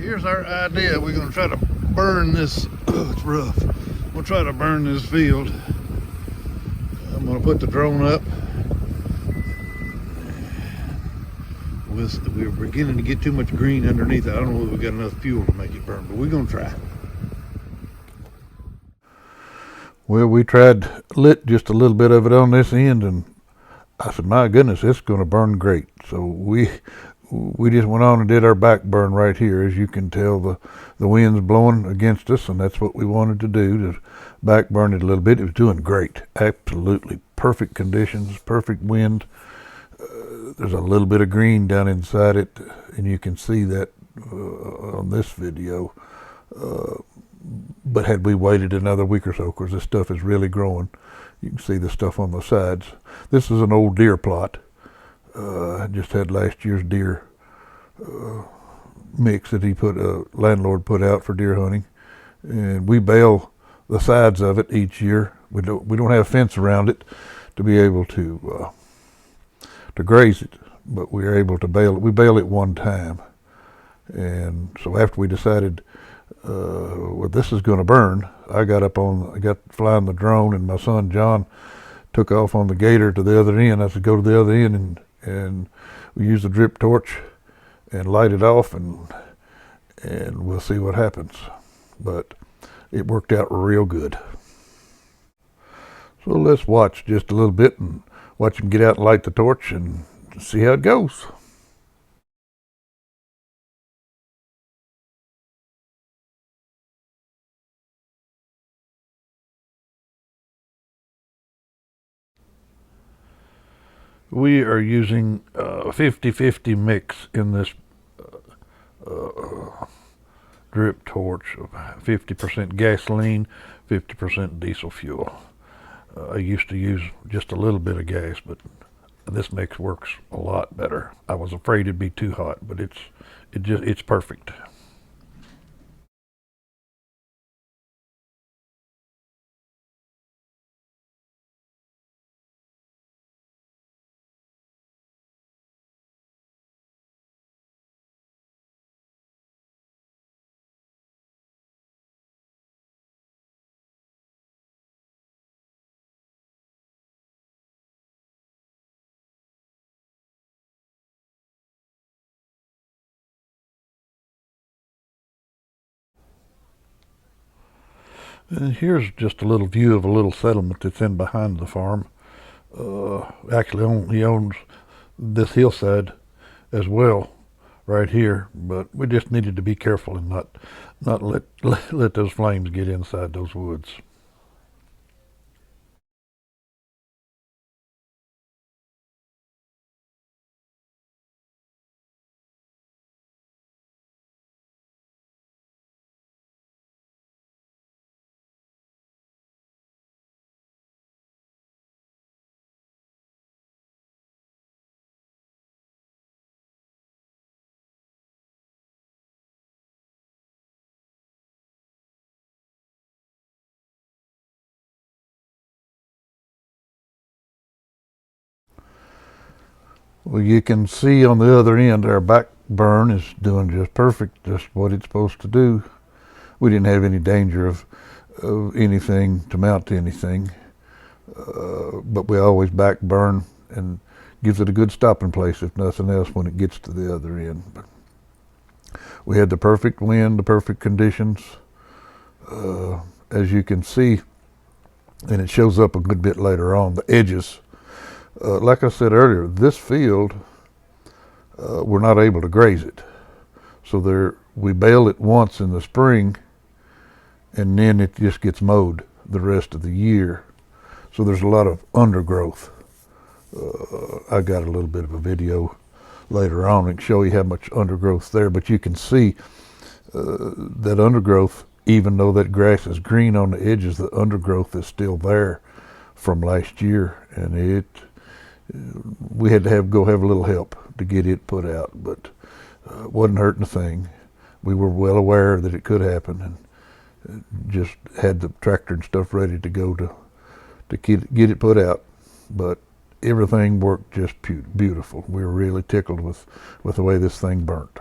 Here's our idea. We're going to try to burn this. Oh, it's rough. We'll try to burn this field. I'm going to put the drone up. We're beginning to get too much green underneath. I don't know if we got enough fuel to make it burn, but we're going to try. Well, we tried lit just a little bit of it on this end, and I said, my goodness, it's going to burn great. So we just went on and did our back burn right here. As you can tell, the wind's blowing against us, and that's what we wanted to do, to back burn it a little bit. It was doing great. Absolutely perfect conditions, perfect wind. There's a little bit of green down inside it, and you can see that on this video. But had we waited another week or so, because this stuff is really growing, you can see the stuff on the sides. This is an old deer plot. I just had last year's deer mix that landlord put out for deer hunting, and we bale the sides of it each year. We don't have a fence around it to be able to graze it, but we are able to bale it. We bale it one time, and so after we decided, well, this is going to burn, I got flying the drone, and my son John took off on the gator to the other end. I said, go to the other end, and we used the drip torch and light it off, and we'll see what happens. But it worked out real good. So let's watch just a little bit and watch him get out and light the torch and see how it goes. We are using a 50-50 mix in this drip torch of 50% gasoline, 50% diesel fuel. I used to use just a little bit of gas, but this mix works a lot better. I was afraid it'd be too hot, but it's perfect. And here's just a little view of a little settlement that's in behind the farm. Actually, he owns this hillside as well, right here. But we just needed to be careful and not let those flames get inside those woods. Well, you can see on the other end our back burn is doing just perfect, just what it's supposed to do. We didn't have any danger of anything to mount to anything, but we always back burn, and gives it a good stopping place, if nothing else, when it gets to the other end. But we had the perfect wind, the perfect conditions, as you can see, and it shows up a good bit later on, the edges. Like I said earlier, this field, we're not able to graze it. So we bale it once in the spring, and then it just gets mowed the rest of the year. So there's a lot of undergrowth. I got a little bit of a video later on and show you how much undergrowth there, but you can see that undergrowth, even though that grass is green on the edges, the undergrowth is still there from last year, and we had to go have a little help to get it put out, but wasn't hurting a thing. We were well aware that it could happen, and just had the tractor and stuff ready to go to get it put out. But everything worked just beautiful. We were really tickled with the way this thing burnt.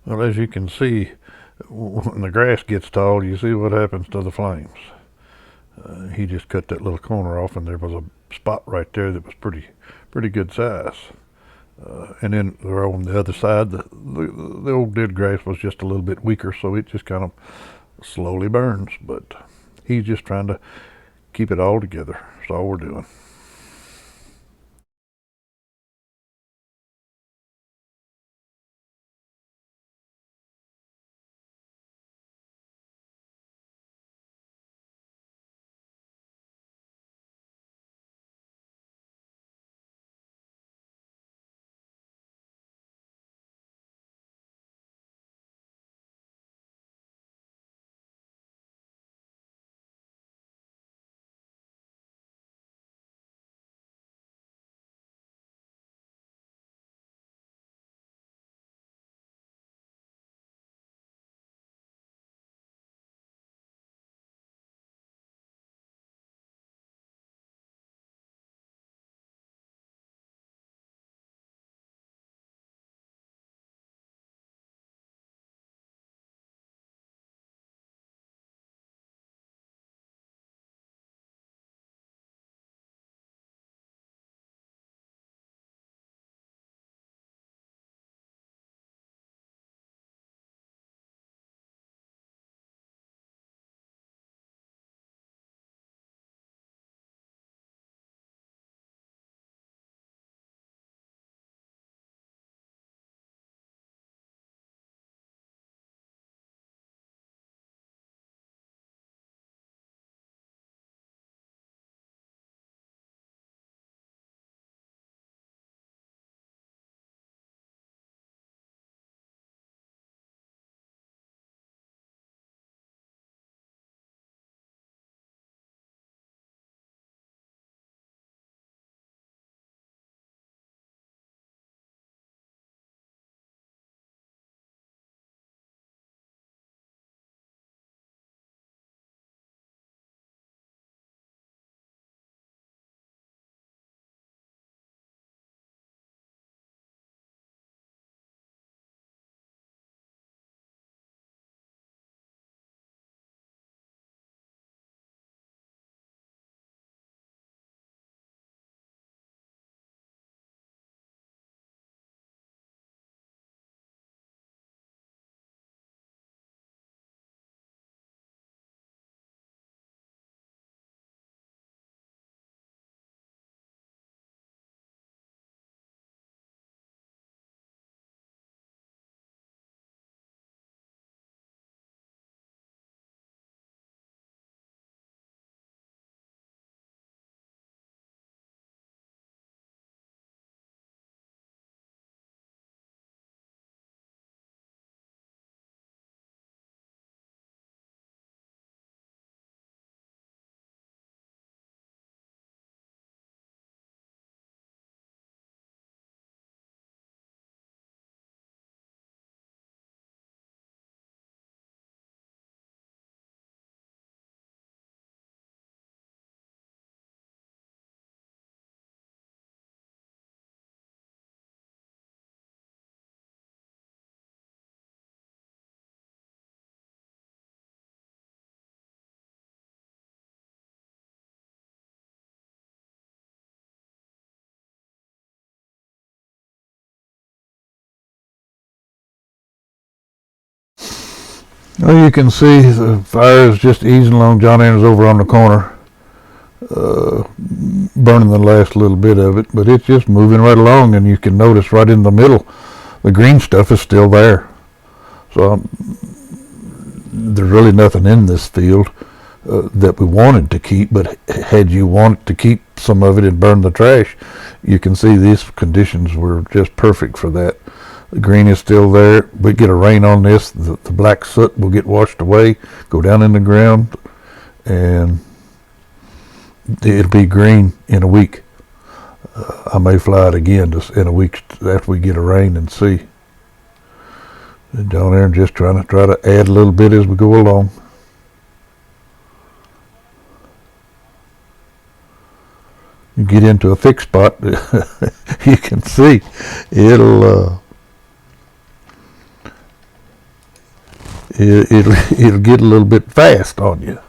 Well, as you can see, when the grass gets tall, you see what happens to the flames. He just cut that little corner off, and there was a spot right there that was pretty good size. And then on the other side, the old dead grass was just a little bit weaker, so it just kind of slowly burns. But he's just trying to keep it all together. That's all we're doing. Well, you can see the fire is just easing along. John Aaron's over on the corner, burning the last little bit of it, but it's just moving right along, and you can notice right in the middle, the green stuff is still there. So there's really nothing in this field that we wanted to keep, but had you wanted to keep some of it and burn the trash, you can see these conditions were just perfect for that. The green is still there. We get a rain on this, the black soot will get washed away, go down in the ground, and it'll be green in a week. I may fly it again just in a week after we get a rain and see. And down there, just trying to add a little bit as we go along. You get into a thick spot, you can see it'll it'll get a little bit fast on you.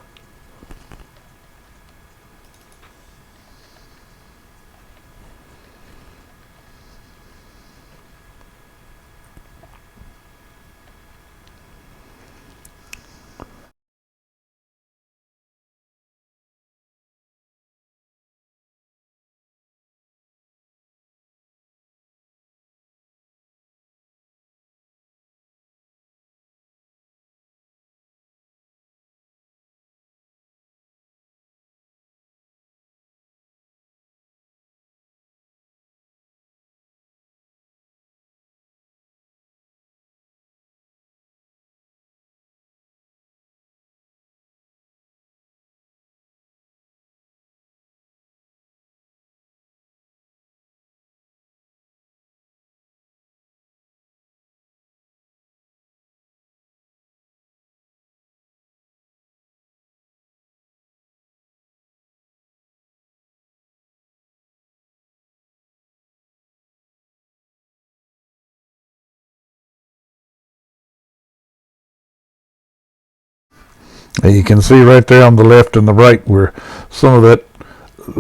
And you can see right there on the left and the right where some of that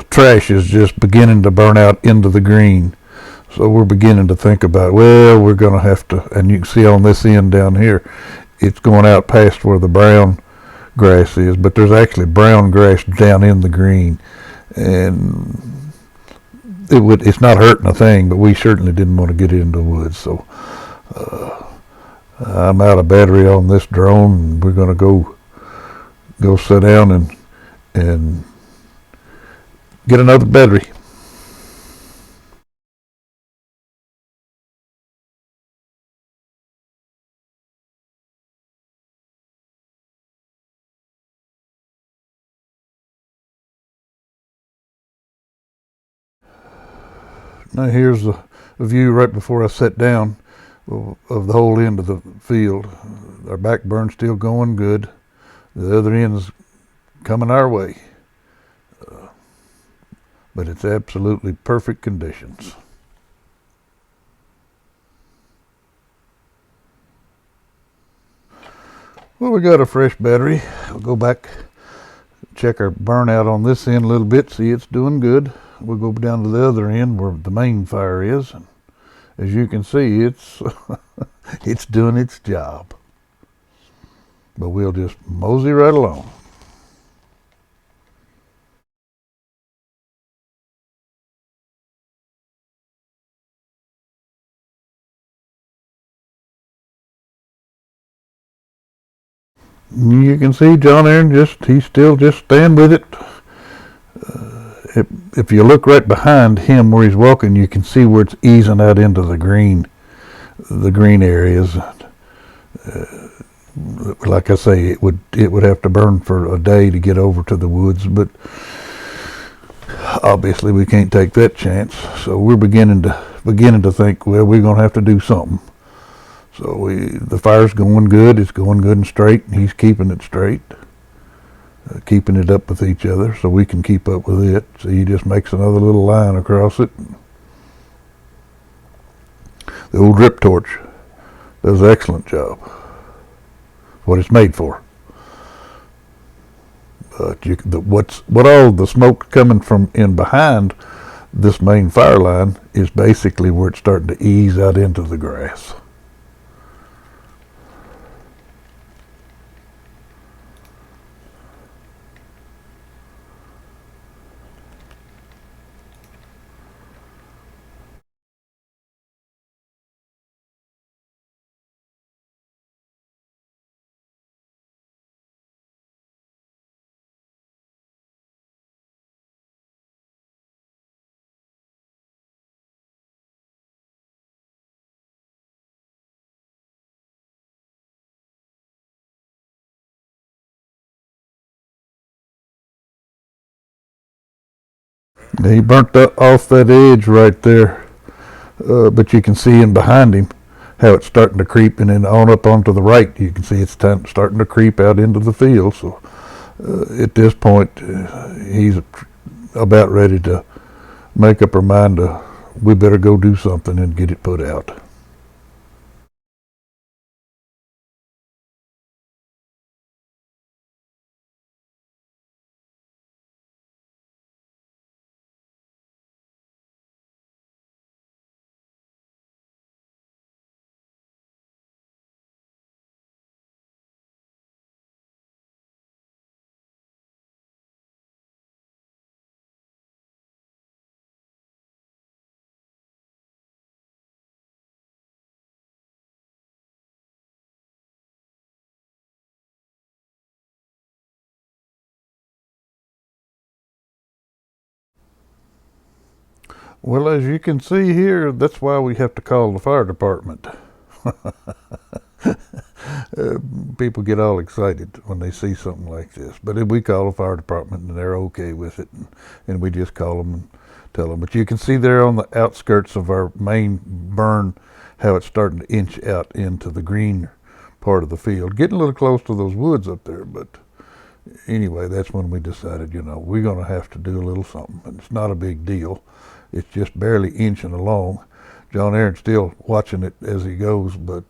trash is just beginning to burn out into the green. So we're beginning to think about, well, we're going to have to, and you can see on this end down here, it's going out past where the brown grass is, but there's actually brown grass down in the green. And it's not hurting a thing, but we certainly didn't want to get it into the woods. So I'm out of battery on this drone, and we're going to go sit down and get another battery. Now here's a view right before I sat down of the whole end of the field. Our back burn's still going good. The other end's coming our way. But it's absolutely perfect conditions. Well, we got a fresh battery. We'll go back, check our burnout on this end a little bit, see it's doing good. We'll go down to the other end where the main fire is. And as you can see, it's it's doing its job. But we'll just mosey right along. You can see John Aaron he's still just staying with it. If you look right behind him where he's walking, you can see where it's easing out into the green areas. Like I say, it would have to burn for a day to get over to the woods, but obviously we can't take that chance. So we're beginning to think, well, we're going to have to do something. So the fire's going good. It's going good and straight, and he's keeping it straight. Keeping it up with each other so we can keep up with it. So he just makes another little line across it. The old drip torch does an excellent job. What it's made for. But what all the smoke coming from in behind this main fire line is basically where it's starting to ease out into the grass. He burnt off that edge right there, but you can see in behind him how it's starting to creep, and then on up onto the right, you can see it's starting to creep out into the field. So at this point, he's about ready to make up her mind we better go do something and get it put out. Well, as you can see here, that's why we have to call the fire department. People get all excited when they see something like this. But if we call the fire department and they're okay with it, and we just call them and tell them. But you can see there on the outskirts of our main burn how it's starting to inch out into the green part of the field, getting a little close to those woods up there. But anyway, that's when we decided, we're going to have to do a little something. And it's not a big deal. It's just barely inching along. John Aaron's still watching it as he goes, but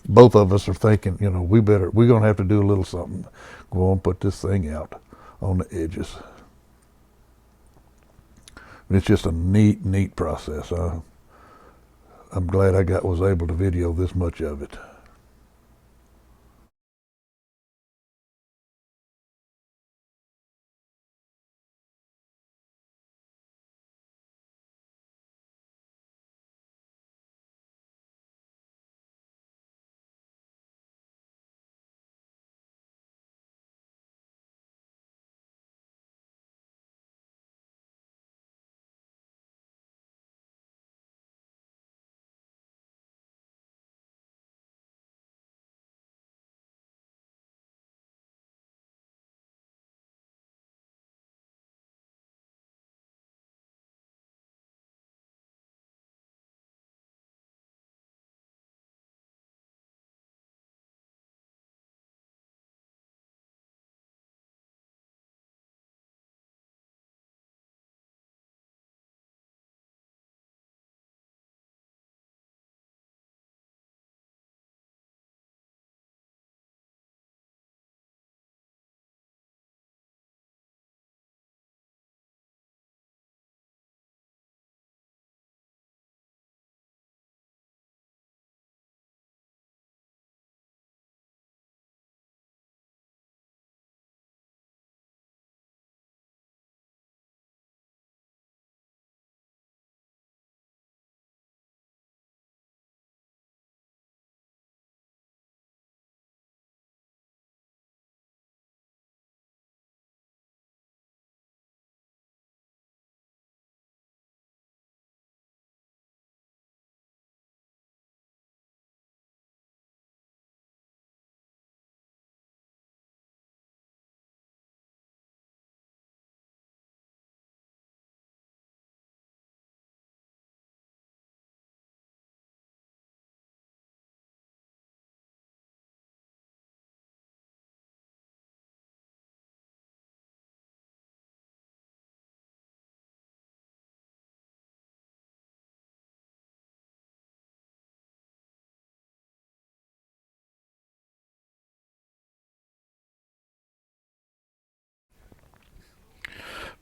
both of us are thinking, we're going to have to do a little something. Go on, put this thing out on the edges. And it's just a neat process. I'm glad I was able to video this much of it.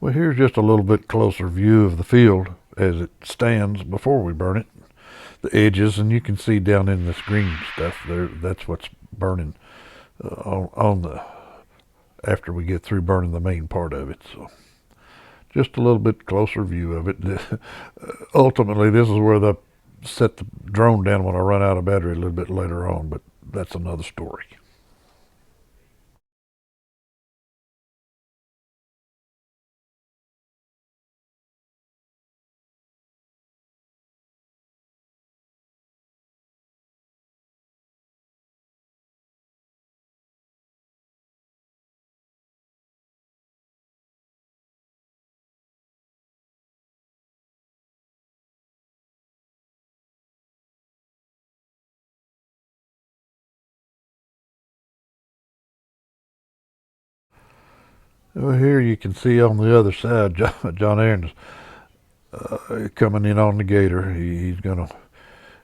Well, here's just a little bit closer view of the field as it stands before we burn it. The edges, and you can see down in this green stuff there, that's what's burning on the after we get through burning the main part of it. So just a little bit closer view of it. Ultimately, this is where I set the drone down when I run out of battery a little bit later on, but that's another story. Well, here you can see on the other side, John Aaron's coming in on the gator. He's going to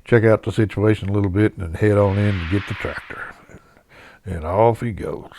check out the situation a little bit and then head on in to get the tractor. And off he goes.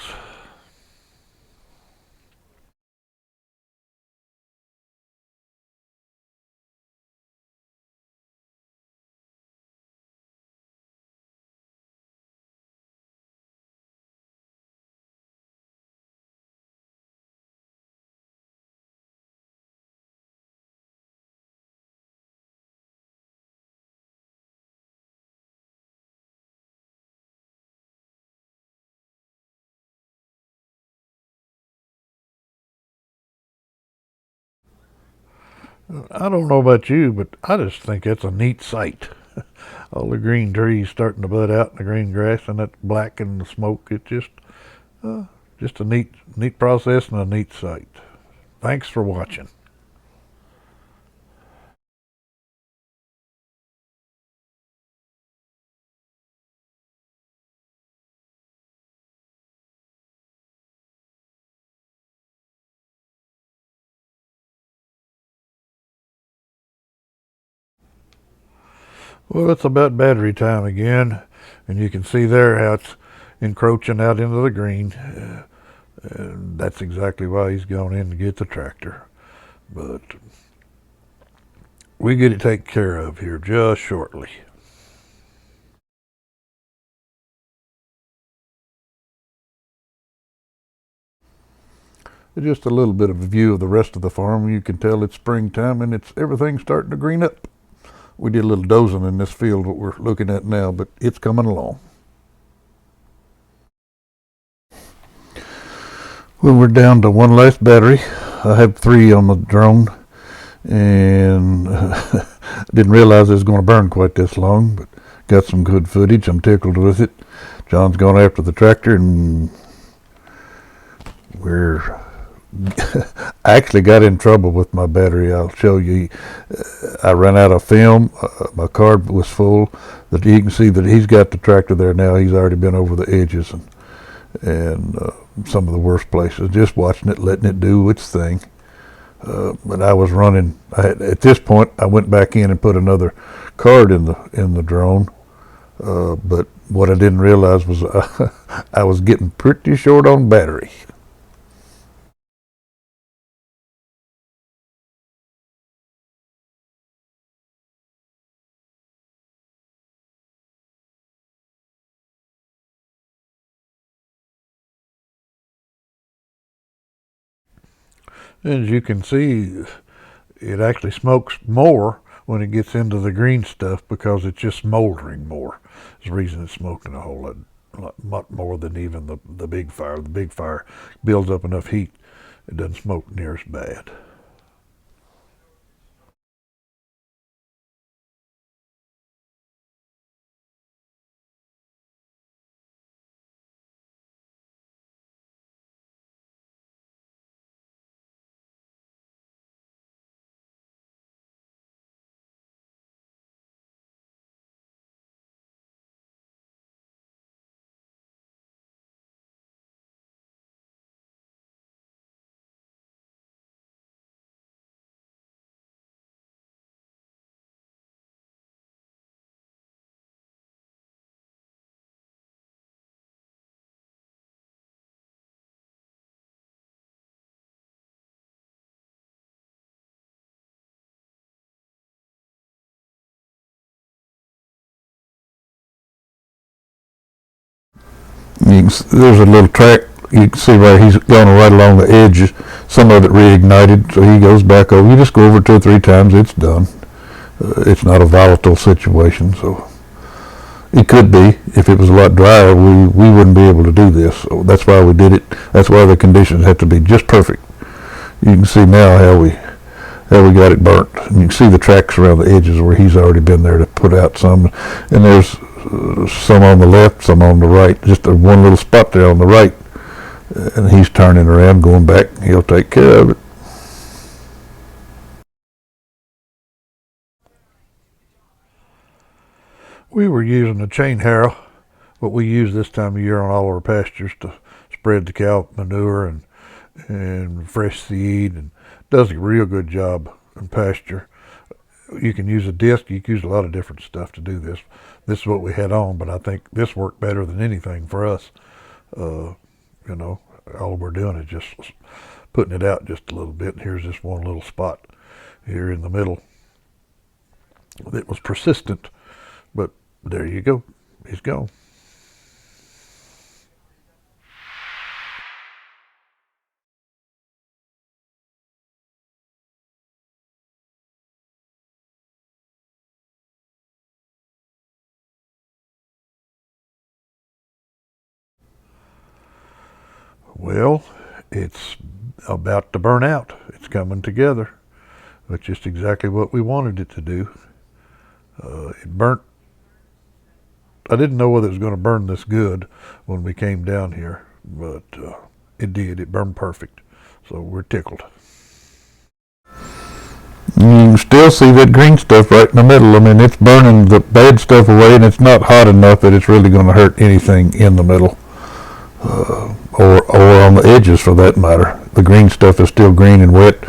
I don't know about you, but I just think that's a neat sight. All the green trees starting to bud out in the green grass, and that black and the smoke. It's just a neat process and a neat sight. Thanks for watching. Well, it's about battery time again, and you can see there how it's encroaching out into the green. And that's exactly why he's gone in to get the tractor. But we get it taken care of here just shortly. Just a little bit of a view of the rest of the farm. You can tell it's springtime and it's everything's starting to green up. We did a little dozing in this field what we're looking at now, but it's coming along. Well, we're down to one last battery. I have 3 on the drone, and didn't realize it was going to burn quite this long, but got some good footage. I'm tickled with it. John's gone after the tractor, and we're I actually got in trouble with my battery. I'll show you. I ran out of film. My card was full. That you can see that he's got the tractor there now. He's already been over the edges and some of the worst places. Just watching it, letting it do its thing. But I was running. At this point, I went back in and put another card in the drone. But what I didn't realize was I was getting pretty short on battery. As you can see, it actually smokes more when it gets into the green stuff because it's just smoldering more. There's the reason it's smoking a whole lot more than even the big fire. The big fire builds up enough heat, it doesn't smoke near as bad. There's a little track. You can see where he's going right along the edges. Some of it reignited, so he goes back over. You just go over 2 or 3 times, it's done. It's not a volatile situation, so it could be. If it was a lot drier, we wouldn't be able to do this. So that's why we did it. That's why the conditions had to be just perfect. You can see now how we got it burnt. And you can see the tracks around the edges where he's already been there to put out some. And there's some on the left, some on the right. Just one little spot there on the right. And he's turning around, going back. He'll take care of it. We were using a chain harrow, what we use this time of year on all our pastures to spread the cow manure and fresh seed, and does a real good job in pasture. You can use a disc. You can use a lot of different stuff to do this. This is what we had on, but I think this worked better than anything for us. Uh, you know, all we're doing is just putting it out just a little bit. Here's this one little spot here in the middle. It was persistent, but there you go. He's gone. Well, it's about to burn out. It's coming together. That's just exactly what we wanted it to do. It burnt. I didn't know whether it was going to burn this good when we came down here, but it did. It burned perfect. So we're tickled. You can still see that green stuff right in the middle. I mean, it's burning the bad stuff away, and it's not hot enough that it's really going to hurt anything in the middle, or on the edges for that matter. The green stuff is still green and wet.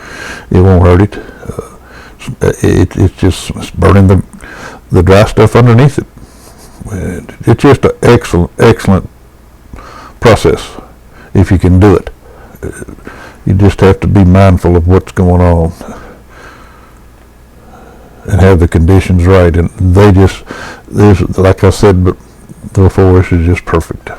It won't hurt it. It's burning the dry stuff underneath it. And it's just an excellent process if you can do it. You just have to be mindful of what's going on and have the conditions right, and like I said before, this is just perfect.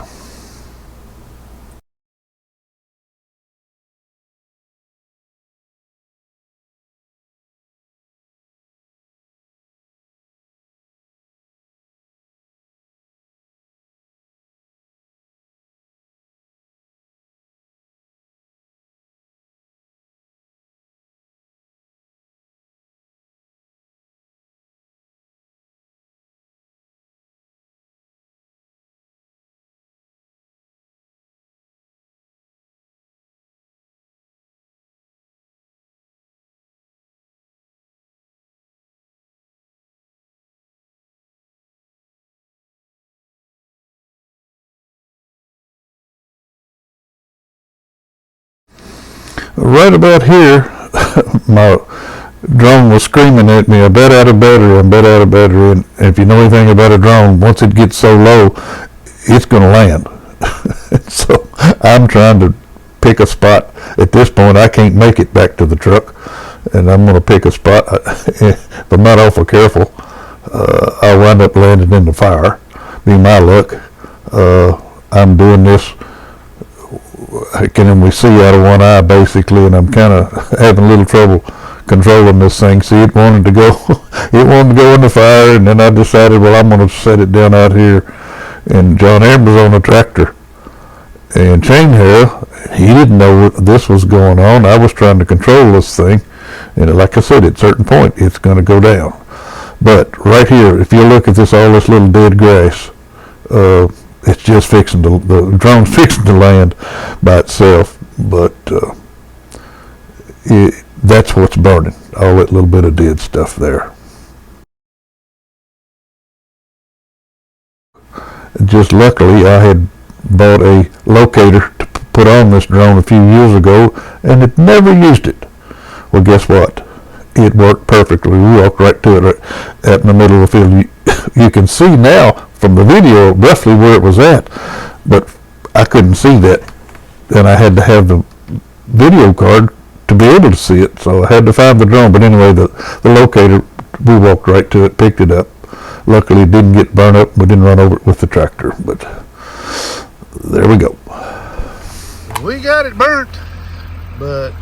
Right about here, my drone was screaming at me, I'm out of battery, and if you know anything about a drone, once it gets so low, it's going to land. So I'm trying to pick a spot. At this point, I can't make it back to the truck, and I'm going to pick a spot. If I'm not awful careful, I'll wind up landing in the fire. Be my luck. I'm doing this. I can only see out of one eye basically, and I'm kind of having a little trouble controlling this thing. See, it wanted to go in the fire, and then I decided, well, I'm going to set it down out here. And John Aaron was on a tractor and chain Harrow. He didn't know this was going on. I was trying to control this thing, and like I said, at a certain point, it's going to go down. But right here, if you look at all this little dead grass, it's just the drone's fixing to land by itself, but that's what's burning, all that little bit of dead stuff there. Just luckily, I had bought a locator to put on this drone a few years ago, and had never used it. Well, guess what? It worked perfectly. We walked right to it, right out in the middle of the field. You can see now from the video roughly where it was at, but I couldn't see that, and I had to have the video card to be able to see it, so I had to find the drone. But anyway, the locator, we walked right to it, picked it up. Luckily, it didn't get burned up. We didn't run over it with the tractor, but there we go. We got it burnt, but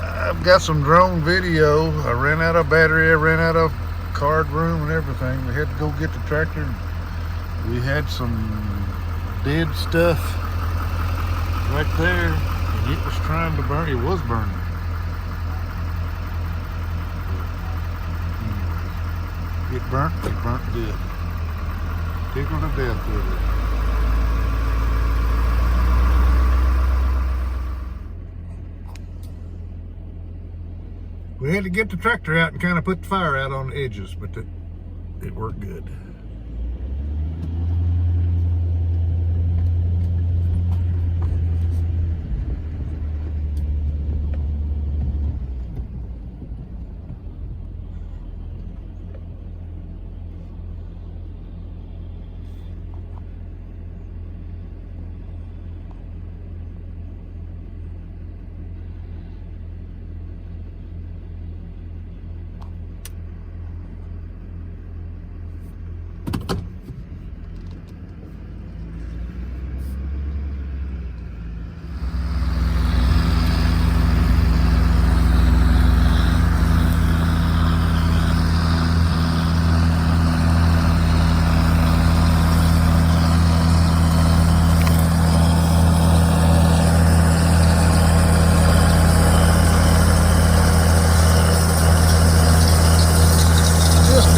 I've got some drone video. I ran out of battery, I ran out of card room and everything. We had to go get the tractor. We had some dead stuff right there, and it was trying to burn. It was burning. It burnt good. Tickled to death with it. We had to get the tractor out and kind of put the fire out on the edges, but it worked good.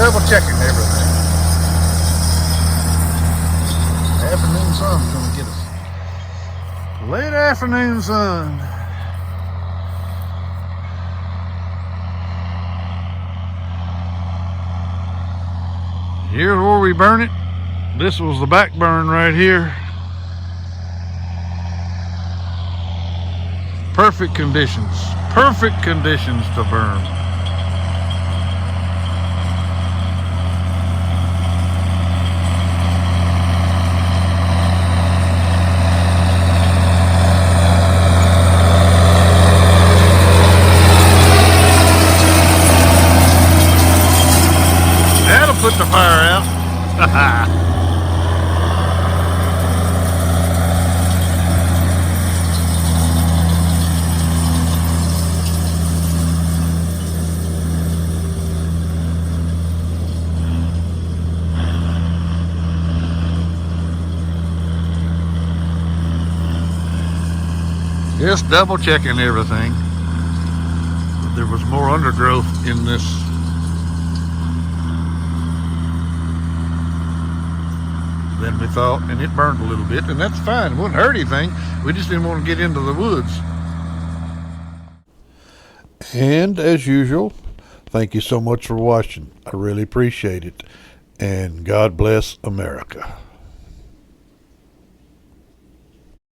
double checking everything. Afternoon sun's gonna get us. Late afternoon sun. Here's where we burn it. This was the back burn right here. Perfect conditions to burn. That'll put the fire out. Just double checking everything. There was more undergrowth in this than we thought, and it burned a little bit, and that's fine. It wouldn't hurt anything. We just didn't want to get into the woods. And as usual, thank you so much for watching. I really appreciate it. And God bless America.